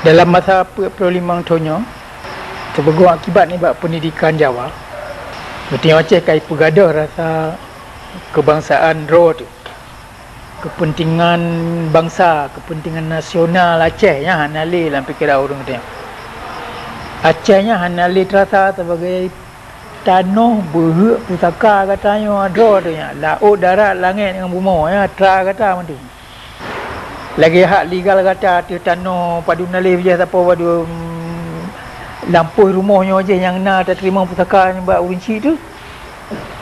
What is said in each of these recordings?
Dalam masa 45 tahun terpeguam akibat ni bab pendidikan Jawa. Betul Aceh kai pegadah rasa kebangsaan roh tu. Kepentingan bangsa, kepentingan nasional Aceh nya hanali dalam fikiran orang dia. Aceh nya hanali terasa sebagai tanah berhak pusaka katanya ada tu nya. Laut, darat, langit dengan bumi ya tra kata macam tu. Lagi hak legal kata tu tanah padu nalih je siapa padu lampu rumahnya aja yang nak tak terima pusaka yang buat urinci tu.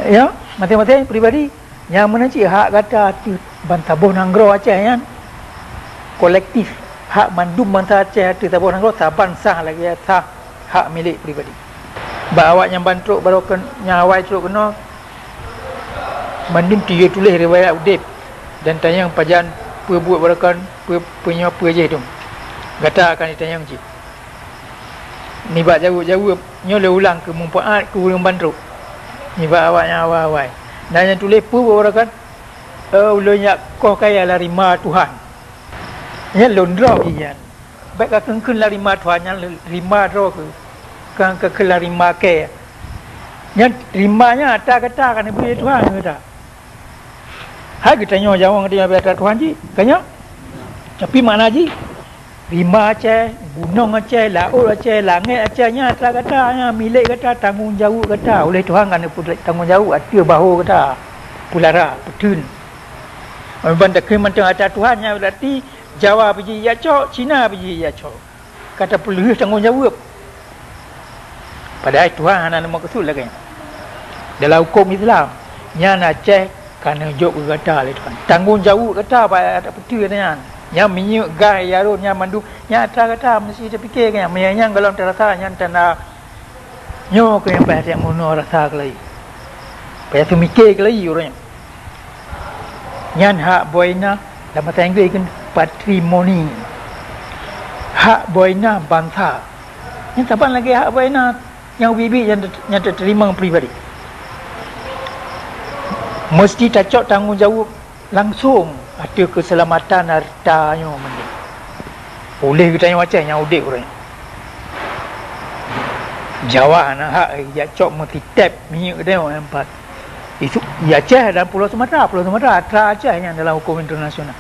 Ya, masing-masing peribadi yang mana cik hak kata tu Bantabuh Nanggro Aceh kan. Kolektif hak mandum bangsa Aceh tu Tabuh Nanggro tak bangsa lagi tak hak milik peribadi. Bak awak yang bantruk baru nyawai truk kena mandum dia tulis riwayat udip dan tanya pajan buat barakan punya apa je tu. Kata akan ditanya cik. Ni bak jauh-jauh nyolah ulang ke mumpaat ke urang bantruk. Ni bak awaknya awal-awal. Dan yang tulis pun barakan ulunyak kau kaya lari ma Tuhan. Nya londra ian. Baik ka keun lari ma Tuhan nya lima ro ke. Kan ke lari ma ke. Nya rimanya tak kata kan ibu Tuhan kata. Hai kita tanya jawang dia biar Tuhan ji. Kanya. Tapi mana ji? Rima Aceh, gunung Aceh, laut Aceh, langit Aceh nya tak katanya milik kata tanggungjawab kata oleh Tuhan kan tanggungjawab ada bahu kata pulara petun. Benda kementerian atas Tuhan nya berarti Jawa pergi ya cok, Cina pergi ya cok. Kata perlu tanggungjawab. Padahal Tuhan hanya nama kesul lagi. Dalam hukum Islam nya Aceh kerana jok kata oleh Tuhan. Tanggungjawab kata pada petun katanya. Yang minyak gai yarun yang mandu yang kata mesti terfikir kan yang kalau terasa yang tanda nyo ke yang pasal mono rasa kelai pasal mikir kelai orang yang hak boina dalam bahasa Inggeris kan patrimoni hak boina bangsa yang tapan lagi hak boina yang bibi yang terterima pribadi mesti tak tanggungjawab langsung ada keselamatan hartanya mana. Boleh kita tanya macam yang udik orang. Jawa nak hak ya cok mesti tap minyak tengok empat. Itu ya Aceh dan Pulau Sumatera atra Aceh yang dalam hukum internasional.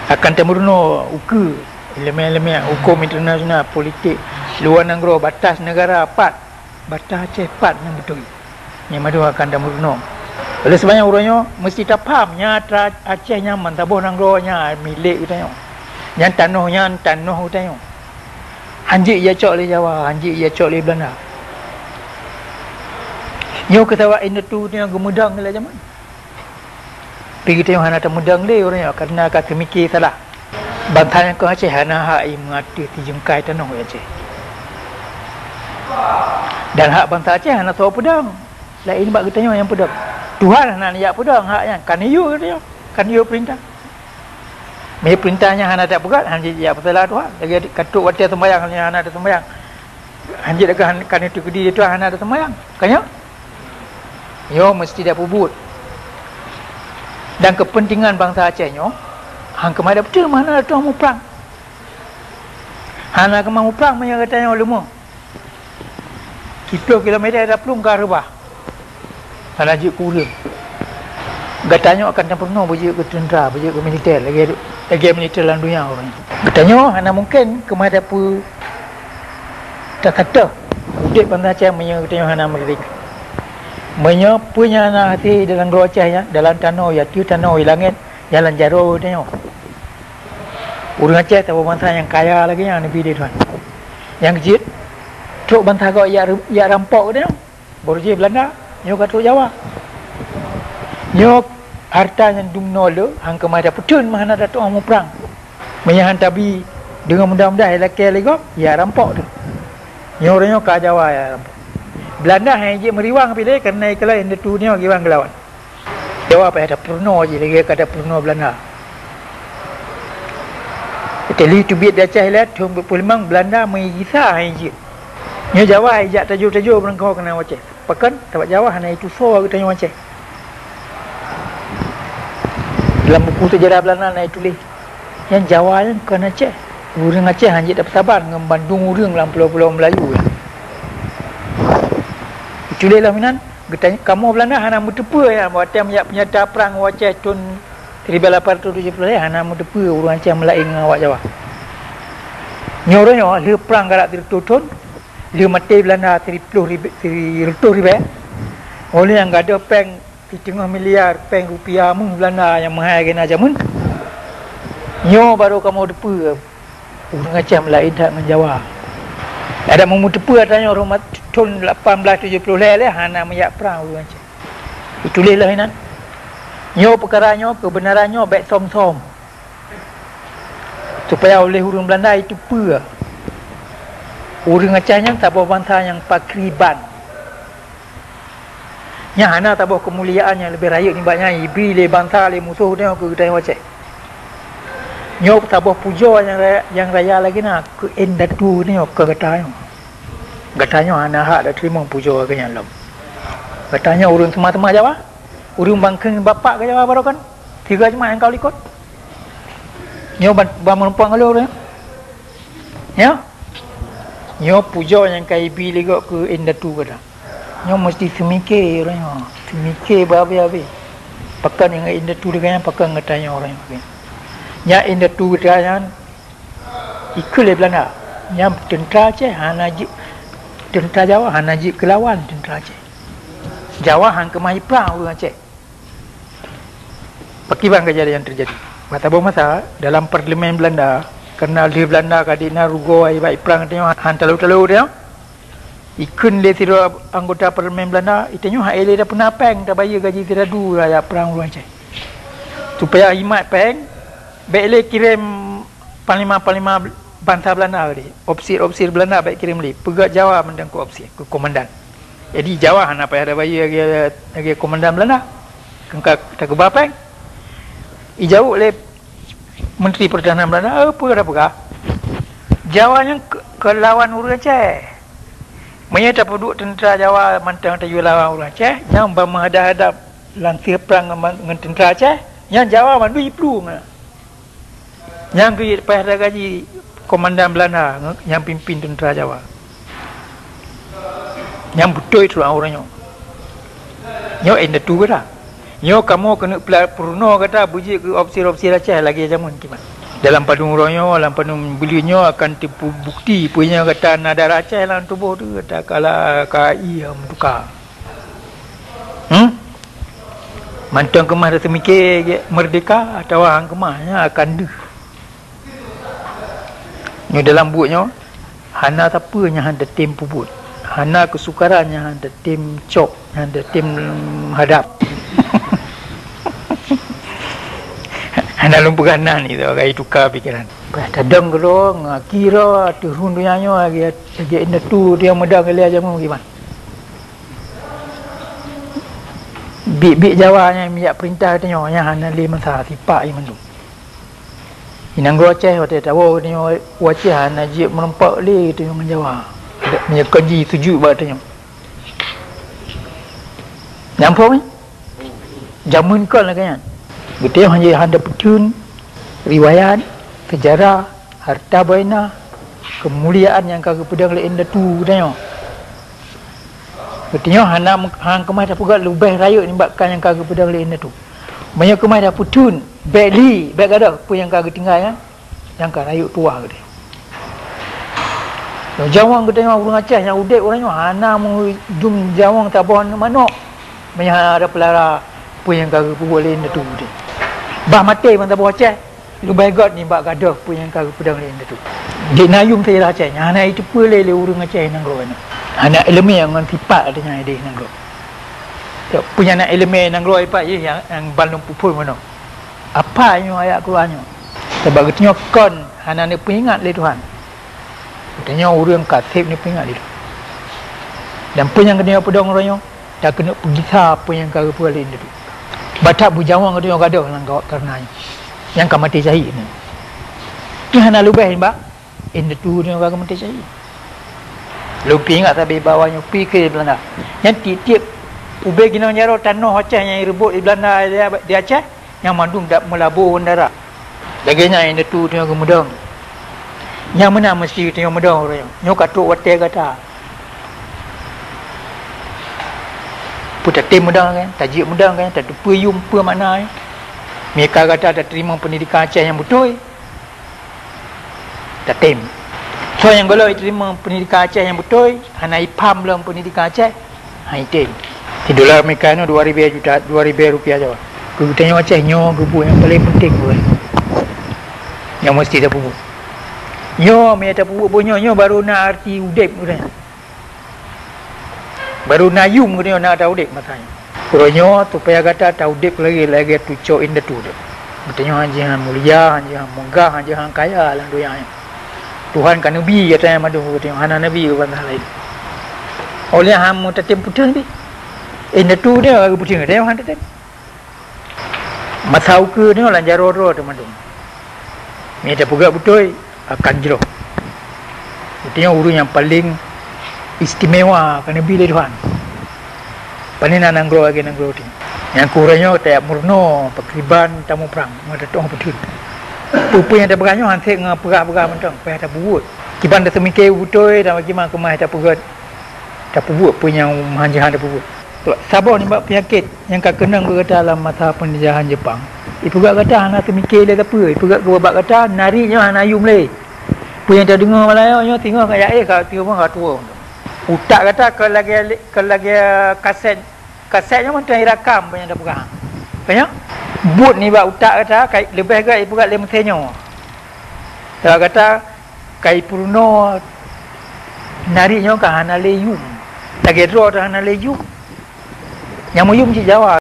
Akan temurno uku elemen-elemen hukum internasional politik luar negara batas negara batas Aceh yang betul. Yang madu akan temurno. Oleh sebabnya orangnya mesti tak faham nyata Acehnya Bantabuh Nanggro-nya milik kita tengok. Yang tanah kita tengok. Hanjik ia cok oleh Jawa, hanjik ia cok oleh Belanda. Nyo ketawa ini tu dia gemudang lah zaman. Pergi tengok hana temudang le orangnya kerana kata mikir salah. Bantanya ke Aceh hana hak mengati tijengkai tanah Aceh. Dan hak bangsa Aceh hana sawa pedang. Lain bab kita tengok yang pedang. Tuhan nak niat pedang haknya kan you dia kan you perintah me perintahnya hana tak pegat hanji ya betul Tuhan lagi katuk waktu sembahyang hana ada sembahyang hanji dekat kan itu kedi itu hana ada sembahyang kanya yo mesti dah pubut dan kepentingan bangsa Aceh nyo hang kemada betul mana ada tuan mu perang hana kemau perang punya katanya ulama kita kilometer ada pelung ke rebah Haji kurim. Katanya akan pernah berjaya ke tentera, berjaya ke militer, lagi militer dalam dunia orang. Katanya hanya mungkin kemada pu tak kata udik bangsa Aceh punya katanya hanya merdeka. Punya punya anak hati dalam dua Aceh ya, dalam tanah ya, tiu tanah ya langit, jalan jaro katanya. Orang Aceh tahu bangsa yang kaya lagi yang lebih dia tuan. Yang kecil, truk bangsa kau ya rampok katanya. Borje Belanda. Nyo kata Jawa. Nyo harta yang dumno le hang kemada putun mana datuk mau perang. Menyahan tabi dengan mudah-mudah laki legok ya rampok tu. Nyo orangnya ka Jawa ya rampok. Belanda hang je meriwang pilih kerana kalau yang tu ni giwang gelawan. Jawa apa ada purno je lagi kada purno Belanda. Teli tu biat Aceh lah tu memang Belanda mengisah hang je. Nyo Jawa ajak tajuk-tajuk berengkau kena Aceh. Pakan tabat Jawa hanya itu so kita tanya Aceh. Dalam buku sejarah Belanda naik tulis yang Jawa yang kena Aceh. Urang Aceh hanjit dapat taban dengan Bandung urang dalam pulau-pulau Melayu lah. Itulah lah minan. Getanya kamu Belanda hana mutepa ya, buat yang penyata perang Aceh tahun 1870 hana mutepa urang Aceh melaing dengan awak Jawa. Nyoranya le perang garak 30 tahun, le mati Belanda 30 ribu. Oleh yang ada peng 3 miliar peng rupiah mun Belanda yang mahal kena jamun. Nyo baru kamu depa urang Aceh melain tak dengan Jawa. Ada memutepa katanya orang tahun 1870 le hana mayak perang urang Aceh. Itulah lah inan. Nyo perkaranya kebenarannya baik som-som. Supaya oleh urang Belanda itu apa? Urang Acehnya tak bawa bangsa yang pakriban. Nya hana tak bawa kemuliaan yang lebih raya ni banyak ibri le bangsa le musuh dia ke Getanya Aceh. Nyo tak bawa puja yang raya lagi nak ke endatu ni ke Getanya. Getanya hana hak dah terima puja ke yang lam. Getanya urang semua-semua Jawa. Urang bangkeng bapak ke Jawa baru kan. 3 jemaah yang kau ikut. Nyo menumpang kalau orang. Ya. Nyo puja yang kaibi legok ke endatu ke dah. Nyo mesti semikir orangnya. Semikir babi-babi. Pakan yang endatu dengan pakan Getanya orang yang. Nya endatu Getanya ikut le Belanda. Nya tentera Aceh hana tentera Jawa hana kelawan tentera Aceh. Jawa hang kemai perang urang Aceh. Pakiban kejadian yang terjadi. Mata masa dalam parlimen Belanda, kerana di Belanda kadina rugo ai baik perang tanya han talu-talu dia. Ikun le tiro anggota parlimen Belanda, itanya hak ele dah pernah peng dah bayar gaji tiradu raya perang urang Aceh. Supaya imat peng, baik le kirim panglima-panglima bangsa Belanda tadi. Opsir Belanda baik kirim le. Pegat Jawa mendang ke opsir, ke komandan. Jadi Jawa hana payah ada bayar lagi komandan Belanda. Kengkak tak ke bapeng. Ijau oleh Menteri Pertahanan Belanda apa dah pegah. Jawa yang ke lawan urang Aceh. Menyata penduduk tentera Jawa mantang tayu lawan urang Aceh yang menghadap-hadap langsir perang dengan tentera Aceh, yang Jawa mandu iplu. Yang ke payah ada gaji komandan Belanda yang pimpin tentera Jawa. Yang betul itu orangnya. Nyo endatu ke dah. Nyo kamu kena purno kata buji ke opsir-opsir Aceh lagi zaman kiman. Dalam padung ronyo, dalam padung belinya akan tipu bukti punya kata nadar Aceh dalam tubuh tu kata kala KI yang tukar. Mantang kemah rasa mikir merdeka atau hang kemahnya akan deh. Nyo dalam buatnya hana tapanya handa tim puput. Hana kesukarannya handa tim cok, handa tim hadap. Hana lumpuganan itu agak tukar pikiran. Tadang kalau ngakira turun dunyanya lagi indah tu dia medang kali aja mau gimana? Bik Jawanya minyak perintah tanya yang hana le masa sipak iman tu. Inang gua Aceh waktu tahu ni Aceh hana je merempak le tu yang Jawa. Minyak kaji tuju batanya. Nampak ni? Jamun kan lah kan? Betul hanya handa petun, riwayat, sejarah, harta baina, kemuliaan yang kagak pedang le enda tu tanya. Betulnya hana hang kemai dah pugat lebih raya ni bakkan yang kagak pedang le enda tu. Banyak kemai dah petun, baikli, baik ada apa yang kagak tinggal ya. Yang kan raya tua dia. Jawang kita tengok urang Aceh yang udek orangnya hana mu jum jawang tak bon manok. Banyak ada pelara apa yang kagak boleh enda tu dia. Bah mati pun tak boleh Aceh. Lu baik ni bak gadah pun yang kagak pedang lain tu. Di nayung saya Aceh. Anak itu boleh le urang Aceh nang ro ni. Anak elemen yang ngan sifat adanya dia nang ro. Punya anak elemen nang ro ipak je yang balung pupul mana. Apa yang ayat Qurannya? Sebab katanya kon anak ni peringat le Tuhan. Katanya urang katib ni peringat dia. Dan pun yang kena pedang orangnya dah kena pergi apa yang kagak boleh tu. Batak bujawang katanya gadah nang kau karenanya. Yang kau mati cahit ni. Ni hana lubah ni ba. Inda tu dia kagak mati cahit. Lupi ingat tapi bawahnya pi ke Belanda. Yang tiap ube gina nyaro tanah Aceh yang rebut di Belanda di Aceh yang mandung dak melabur darah. Dagingnya inda tu dia kemudang. Yang mana mesti tengok mudah orang. Nyo katuk watai kata. Putatim mudah kan, tajuk mudah kan, tak apa yum apa makna. Mereka kata tak terima pendidikan Aceh yang betul. Tak tem. So yang kalau terima pendidikan Aceh yang betul, hana ipam dalam pendidikan Aceh, hai tem. Di dolar Amerika ni 2,000 juta, 2,000 rupiah je. Aku tengok Aceh nyo gebu yang paling penting pun. Yang mesti tak pupuk. Nyo me tak pupuk pun nyo baru nak arti udip punya. Baru nak yum punya nak tahu udip matanya. Kuronyo tu payah kata tahu udip lagi tu cok in the tu. Bertanya jangan mulia, jangan megah, jangan kaya lah doanya. Tuhan kan nabi kata yang madu tengok hana nabi ke bangsa lain. Oleh ham tetem putun bi. In the tu dia aku putun dia han tetem. Masau ke ni orang jaro-ro tu madu. Ni tak pugak betul akan jero. Bertanya urus yang paling istimewa kan nabi Tuhan. Panina nanggro lagi nanggro ti. Yang kurangnya tak murno pakriban tamu perang mata tong betul. Pupu yang tak beranyo hansik ngapera-pera mentang payah tak buat. Kiban dah semikir betul dan bagi mak kemah tak buat. Tak buat punya manjahan tak buat. Sabar ni bab penyakit yang kak kenang berkata dalam masa penjajahan Jepang. Ibu gak kata hana semikir dia tak apa. Ibu gak bab kata narinya hana ayum le. Pu yang tak dengar Melayu tengok kat kau tengok kau tua. Utak kata kalau lagi kasetnya macam irakam punya dah pegang. Banyak but ni bak utak kata kai lebih ke ibu kat lem tenyo. Kalau kata kai purno nariknya ke hana leyum. Lagi draw dah hana leyum. Yang muyum si Jawa